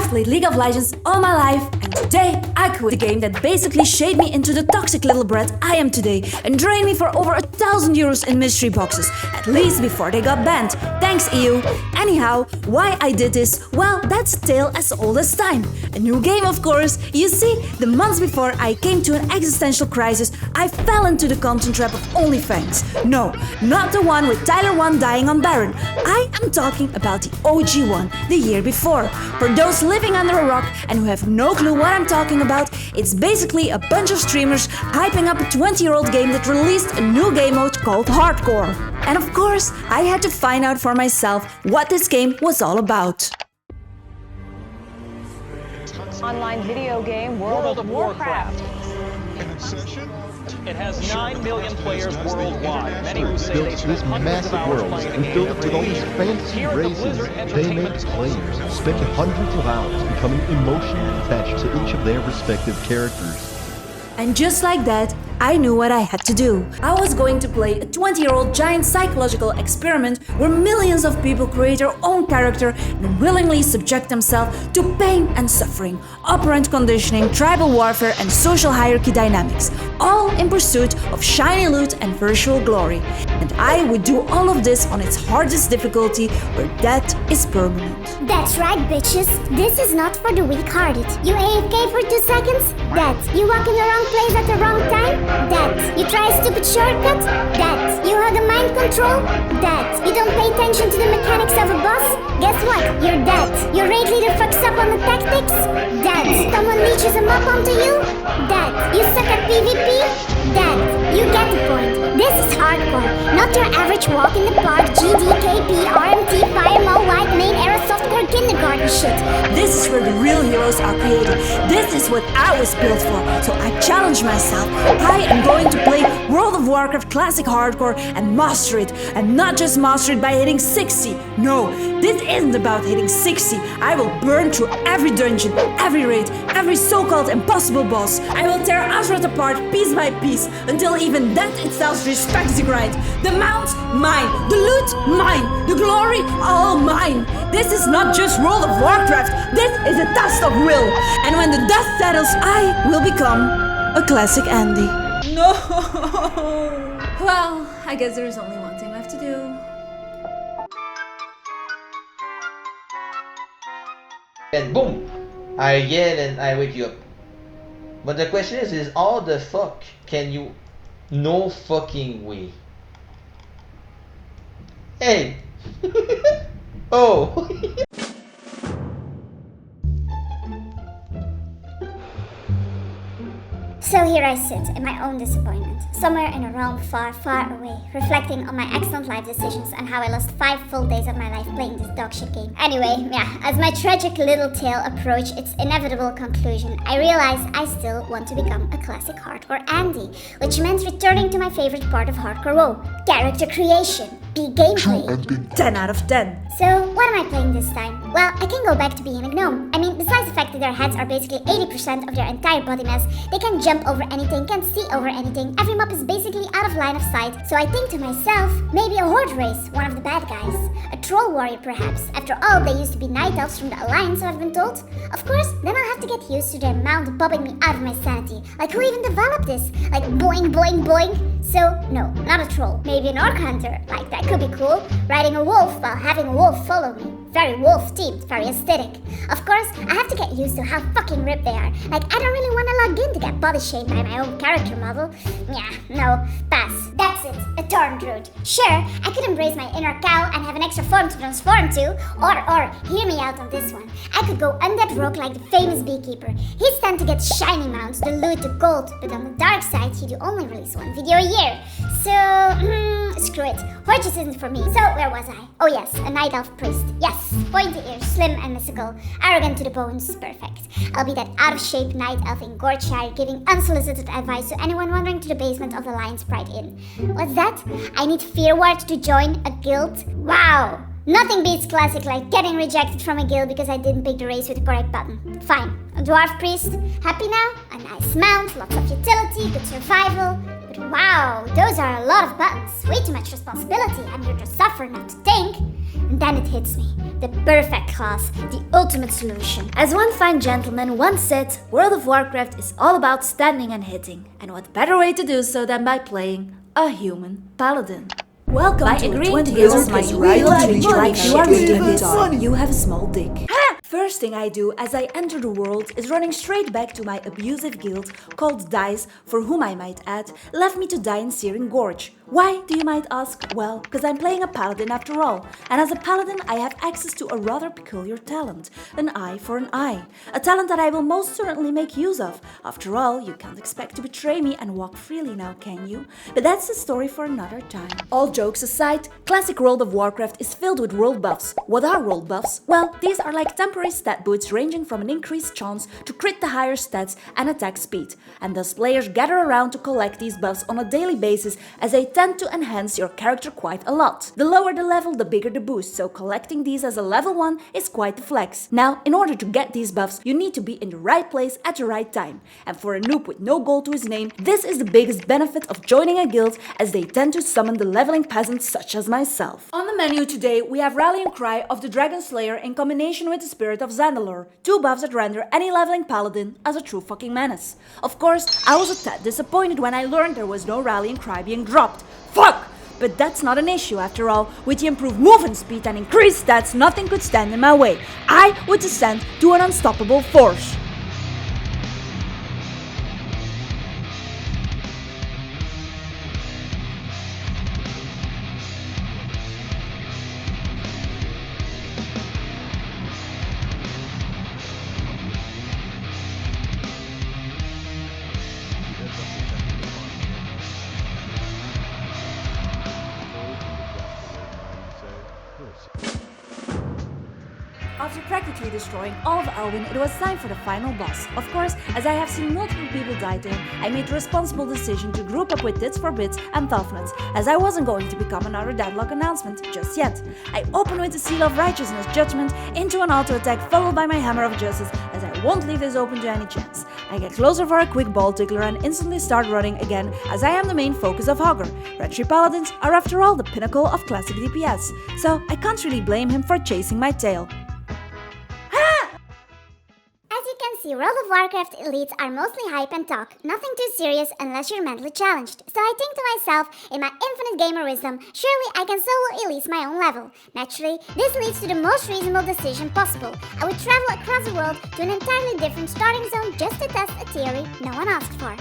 I've played League of Legends all my life, and today I quit the game that basically shaped me into the toxic little brat I am today and drained me for over 1,000 euros in mystery boxes, at least before they got banned. Thanks EU. Anyhow, why I did this? Well, that's a tale as old as time. A new game, of course. You see, the months before I came to an existential crisis, I fell into the content trap of OnlyFans. No, not the one with Tyler 1 dying on Baron. I am talking about the OG one, the year before. For those living under a rock and who have no clue what I'm talking about, it's basically a bunch of streamers hyping up a 20-year-old game that released a new game mode called Hardcore. And of course, I had to find out for myself what this game was all about. Online video game World of Warcraft. It has 9 million players worldwide. Many who say they spent hundreds of hours playing the game and filled with all these fantasy races. They make players spend hundreds of hours becoming emotionally attached to each of their respective characters. And just like that, I knew what I had to do. I was going to play a 20-year-old giant psychological experiment where millions of people create their own character and willingly subject themselves to pain and suffering, operant conditioning, tribal warfare and social hierarchy dynamics, all in pursuit of shiny loot and virtual glory. And I would do all of this on its hardest difficulty, where death is permanent. That's right, bitches. This is not for the weak-hearted. You AFK for 2 seconds? Dead. You walk in the wrong place at the wrong time? Dead. You try a stupid shortcut? Dead. You have the mind control? Dead. You don't pay attention to the mechanics of a boss? Guess what? You're dead. Your raid leader fucks up on the tactics? Dead. Someone leeches a mob onto you? Dead. You suck at PvP? Dead. You get the point. This is hardcore. Not your average walk in the park, GDKP, RMT, Firemall, White Main, Era Softcore, Kindergarten shit. This is where the real heroes are created. This is what I was built for. So I challenge myself. I am going to play World of Warcraft Classic Hardcore and master it. And not just master it by hitting 60. No, this isn't about hitting 60. I will burn through every dungeon, every raid, every so-called impossible boss. I will tear Azeroth apart piece by piece until even death itself respects the grind. The mount, mine. The loot, mine. The glory, all mine. This is not just World of Warcraft. This is a test of will. And when the dust settles, I will become a classic Andy. No! Well, I guess there is only one thing left to do. And boom! I yell and I wake you up. But the question is how the fuck can you... No fucking way. Hey! Oh! So here I sit, in my own disappointment, somewhere in a realm far, far away, reflecting on my excellent life decisions and how I lost 5 full days of my life playing this dogshit game. Anyway, as my tragic little tale approached its inevitable conclusion, I realized I still want to become a classic hardcore Andy, which meant returning to my favorite part of hardcore WoW, character creation, be gameplay. 10 out of 10. So, what am I playing this time? Well, I can go back to being a gnome. I mean, besides the fact that their heads are basically 80% of their entire body mass, they can jump over anything, can see over anything, every mob is basically out of line of sight. So I think to myself, maybe a horde race, one of the bad guys. A troll warrior perhaps. After all, they used to be night elves from the Alliance, so I've been told. Of course, then I'll have to get used to their mount bobbing me out of my sanity. Like, who even developed this? Like, boing, boing, boing? So, no, not a troll. Maybe an orc hunter. Like, that could be cool. Riding a wolf while having a wolf follow me. Very wolf-themed, very aesthetic. Of course, I have to get used to how fucking ripped they are. Like, I don't really want to log in to get body shamed by my own character model. Yeah, no, pass. That's it, a torn druid. Sure, I could embrace my inner cow and have an extra form to transform to, or, hear me out on this one. I could go undead rogue like the famous beekeeper. He'd stand to get shiny mounts, the loot, the gold, but on the dark side, he'd only release 1 video a year. So, screw it. Horges isn't for me. So, where was I? Oh yes, a night elf priest. Yes, pointy ears, slim and mystical, arrogant to the bones, perfect. I'll be that out-of-shape night elf in Gortshire giving unsolicited advice to anyone wandering to the basement of the Lion's Pride Inn. What's that? I need Fearward to join a guild? Wow! Nothing beats classic like getting rejected from a guild because I didn't pick the race with the correct button. Fine. A dwarf priest. Happy now? A nice mount, lots of utility, good survival. Wow, those are a lot of buttons. Way too much responsibility. I'm here to suffer, not to think. And then it hits me. The perfect class, the ultimate solution. As one fine gentleman once said, World of Warcraft is all about standing and hitting. And what better way to do so than by playing a human paladin? Welcome By to agreeing agreeing to to use use my my real real treat money, like you are shit. reading it Money. You have a small dick. First thing I do as I enter the world is running straight back to my abusive guild called Dice, for whom I might add, left me to die in Searing Gorge. Why, do you might ask? Well, because I'm playing a paladin after all, and as a paladin I have access to a rather peculiar talent, an eye for an eye. A talent that I will most certainly make use of. After all, you can't expect to betray me and walk freely now, can you? But that's a story for another time. All jokes aside, classic World of Warcraft is filled with world buffs. What are world buffs? Well, these are like temporary stat boosts ranging from an increased chance to crit the higher stats and attack speed. And thus players gather around to collect these buffs on a daily basis, as they tend to enhance your character quite a lot. The lower the level, the bigger the boost, so collecting these as a level 1 is quite the flex. Now, in order to get these buffs, you need to be in the right place at the right time. And for a noob with no gold to his name, this is the biggest benefit of joining a guild, as they tend to summon the leveling peasants such as myself. On the menu today, we have Rallying Cry of the Dragon Slayer in combination with the Spirit of Zandalore, 2 buffs that render any leveling paladin as a true fucking menace. Of course, I was a tad disappointed when I learned there was no Rallying Cry being dropped. Fuck! But that's not an issue after all. With the improved movement speed and increased stats, nothing could stand in my way. I would descend to an unstoppable force. After practically destroying all of Elwyn, it was time for the final boss. Of course, as I have seen multiple people die to him, I made the responsible decision to group up with Tits for Bits and Thuffnuts, as I wasn't going to become another deadlock announcement just yet. I open with the Seal of Righteousness Judgment into an auto attack followed by my Hammer of Justice, as I won't leave this open to any chance. I get closer for a quick ball tickler and instantly start running again, as I am the main focus of Hogger. Red Tree Paladins are after all the pinnacle of classic DPS, so I can't really blame him for chasing my tail. As you can see, World of Warcraft elites are mostly hype and talk, nothing too serious unless you're mentally challenged. So I think to myself, in my infinite gamer wisdom, surely I can solo elite my own level. Naturally, this leads to the most reasonable decision possible. I would travel across the world to an entirely different starting zone just to test a theory no one asked for.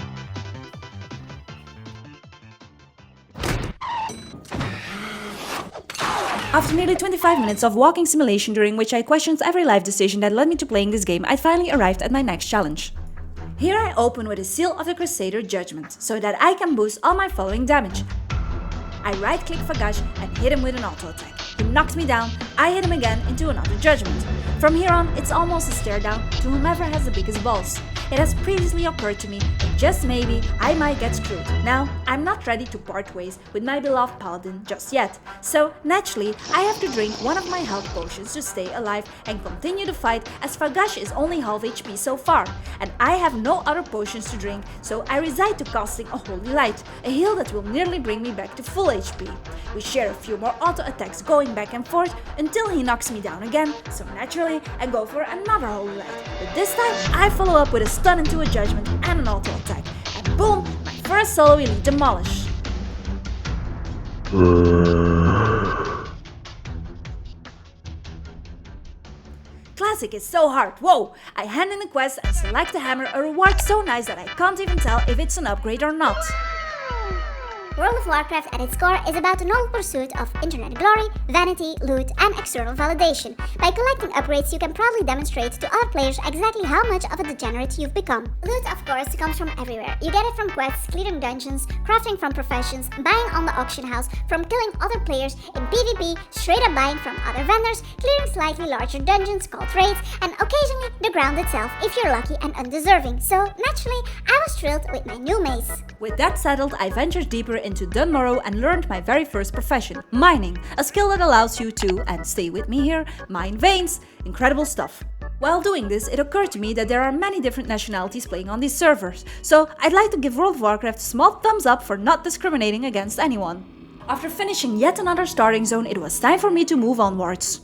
After nearly 25 minutes of walking simulation during which I questioned every life decision that led me to playing this game, I finally arrived at my next challenge. Here I open with a Seal of the Crusader Judgment, so that I can boost all my following damage. I right-click Fagash and hit him with an auto attack. He knocked me down, I hit him again into another Judgment. From here on, it's almost a stare down to whomever has the biggest balls. It has previously occurred to me that just maybe I might get screwed. Now, I'm not ready to part ways with my beloved paladin just yet, so naturally I have to drink one of my health potions to stay alive and continue the fight, as Fagash is only half HP so far, and I have no other potions to drink, so I reside to casting a Holy Light, a heal that will nearly bring me back to full HP. We share a few more auto attacks going back and forth until he knocks me down again, so naturally I go for another Holy Light, but this time I follow up with a stun into a Judgment and an auto attack, and boom, my first solo elite demolished. Classic is so hard, whoa! I hand in the quest and select the hammer, a reward so nice that I can't even tell if it's an upgrade or not. World of Warcraft at its core is about the noble pursuit of internet glory, vanity, loot, and external validation. By collecting upgrades, you can proudly demonstrate to other players exactly how much of a degenerate you've become. Loot, of course, comes from everywhere. You get it from quests, clearing dungeons, crafting from professions, buying on the auction house, from killing other players in PvP, straight up buying from other vendors, clearing slightly larger dungeons called raids, and occasionally the ground itself if you're lucky and undeserving. So, naturally, I was thrilled with my new mace. With that settled, I ventured deeper into Dunmorrow and learned my very first profession, mining, a skill that allows you to, and stay with me here, mine veins. Incredible stuff. While doing this, it occurred to me that there are many different nationalities playing on these servers, so I'd like to give World of Warcraft a small thumbs up for not discriminating against anyone. After finishing yet another starting zone, it was time for me to move onwards.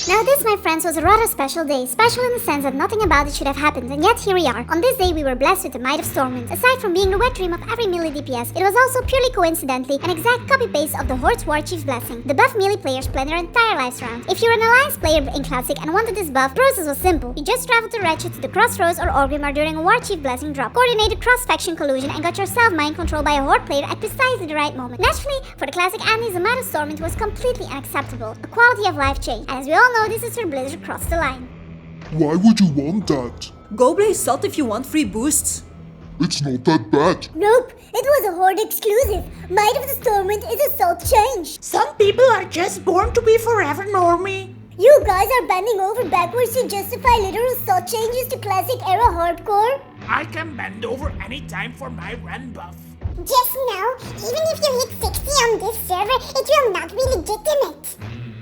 Now this, my friends, was a rather special day. Special in the sense that nothing about it should have happened, and yet here we are. On this day we were blessed with the might of Stormwind. Aside from being the wet dream of every melee DPS, it was also purely coincidentally an exact copy-paste of the Horde's Warchief's blessing. The buff melee players plan their entire lives around. If you're an Alliance player in Classic and wanted this buff, the process was simple. You just traveled to Ratchet to the Crossroads or Orgrimmar during a Warchief blessing drop, coordinated cross-faction collusion, and got yourself mind controlled by a Horde player at precisely the right moment. Naturally, for the Classic Andes, the might of Stormwind was completely unacceptable. A quality of life change. And as we all know, this is where Blizzard crossed the line. Why would you want that? Go play Salt if you want free boosts. It's not that bad. Nope, it was a Horde exclusive. Might of the Stormwind is a salt change. Some people are just born to be forever normie. You guys are bending over backwards to justify literal salt changes to classic era hardcore? I can bend over anytime for my Ren buff. Just know, even if you hit 60 on this server, it will not be legitimate.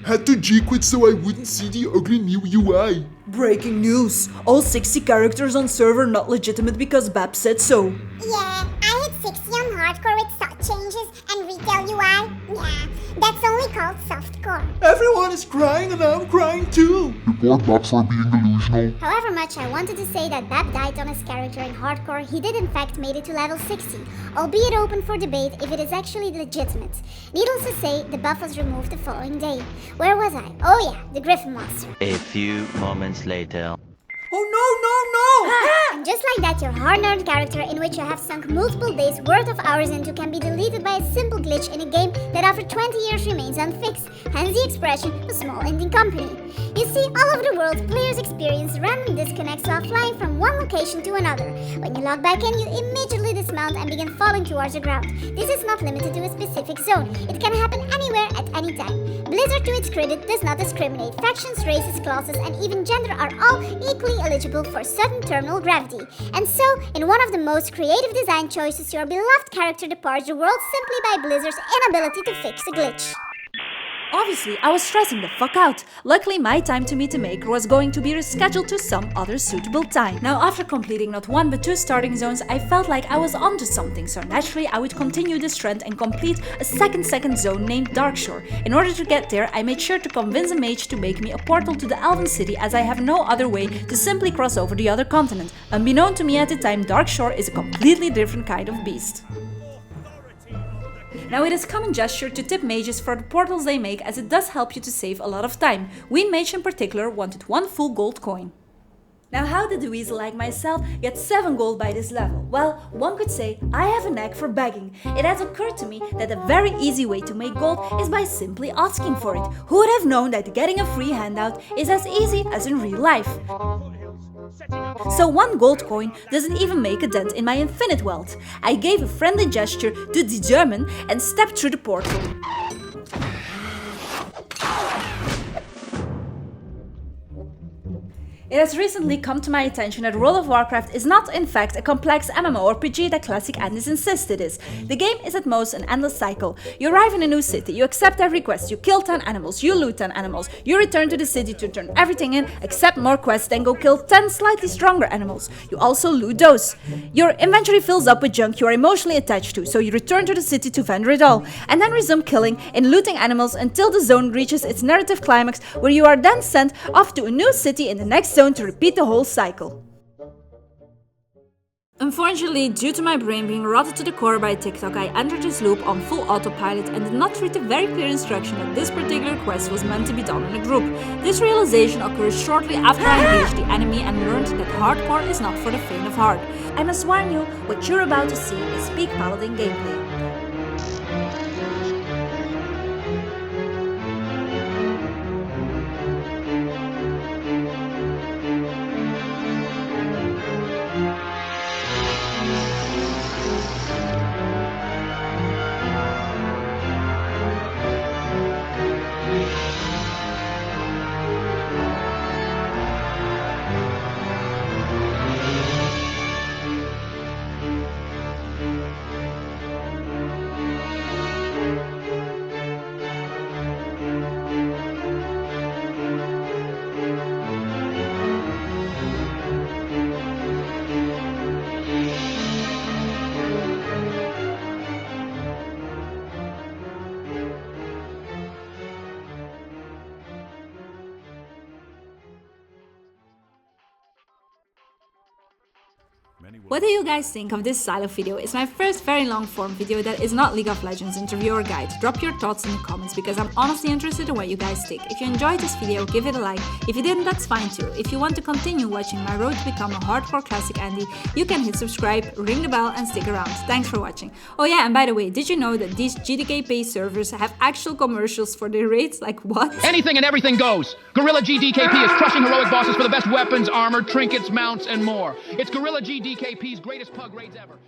Had to G-quit so I wouldn't see the ugly new UI. Breaking news! All 60 characters on server not legitimate because Bab said so. Yeah, I hit 60 on hardcore with salt changes and retail UI. Yeah, that's only called softcore. Everyone is crying and I'm crying too. Report back for being delusional. However much I wanted to say that Bab died on his character in hardcore, he did in fact made it to level 60, albeit open for debate if it is actually legitimate. Needless to say, the buff was removed the following day. Where was I? Oh yeah, the Griffin Monster. A few moments later. Oh no! And just like that, your hard-earned character in which you have sunk multiple days worth of hours into can be deleted by a simple glitch in a game that after 20 years remains unfixed, hence the expression a small indie company. You see, all over the world, players experience random disconnects while flying from one location to another. When you log back in, you immediately dismount and begin falling towards the ground. This is not limited to a specific zone. It can happen anywhere at any time. Blizzard, to its credit, does not discriminate. Factions, races, classes, and even gender are all equally eligible for certain terminal gravity. And so, in one of the most creative design choices, your beloved character departs the world simply by Blizzard's inability to fix the glitch. Obviously, I was stressing the fuck out. Luckily, my time to meet the maker was going to be rescheduled to some other suitable time. Now, after completing not one but two starting zones, I felt like I was onto something, so naturally I would continue this trend and complete a second zone named Darkshore. In order to get there, I made sure to convince a mage to make me a portal to the Elven City, as I have no other way to simply cross over the other continent. Unbeknown to me at the time, Darkshore is a completely different kind of beast. Now, it is common gesture to tip mages for the portals they make, as it does help you to save a lot of time. Ween Mage in particular wanted 1 full gold coin. Now, how did the weasel like myself get 7 gold by this level? Well, one could say I have a knack for begging. It has occurred to me that a very easy way to make gold is by simply asking for it. Who would have known that getting a free handout is as easy as in real life? So 1 gold coin doesn't even make a dent in my infinite wealth. I gave a friendly gesture to the German and stepped through the portal. It has recently come to my attention that World of Warcraft is not in fact a complex MMORPG that Classic Andes insists it is. The game is at most an endless cycle. You arrive in a new city, you accept every quest, you kill 10 animals, you loot 10 animals, you return to the city to turn everything in, accept more quests, then go kill 10 slightly stronger animals. You also loot those. Your inventory fills up with junk you are emotionally attached to, so you return to the city to vendor it all, and then resume killing and looting animals until the zone reaches its narrative climax, where you are then sent off to a new city in the next zone to repeat the whole cycle. Unfortunately, due to my brain being rotted to the core by TikTok, I entered this loop on full autopilot and did not read the very clear instruction that this particular quest was meant to be done in a group. This realization occurs shortly after I engaged the enemy and learned that hardcore is not for the faint of heart. I must warn you, what you're about to see is peak Paladin gameplay. What do you guys think of this style of video? It's my first very long form video that is not League of Legends interview or guide. Drop your thoughts in the comments because I'm honestly interested in what you guys think. If you enjoyed this video, give it a like. If you didn't, that's fine too. If you want to continue watching my road to become a hardcore classic Andy, you can hit subscribe, ring the bell and stick around. Thanks for watching. Oh yeah, and by the way, did you know that these GDK-based servers have actual commercials for their raids? Like what? Anything and everything goes. Gorilla GDKP is crushing heroic bosses for the best weapons, armor, trinkets, mounts, and more. It's Gorilla GDKP's greatest pug raids ever.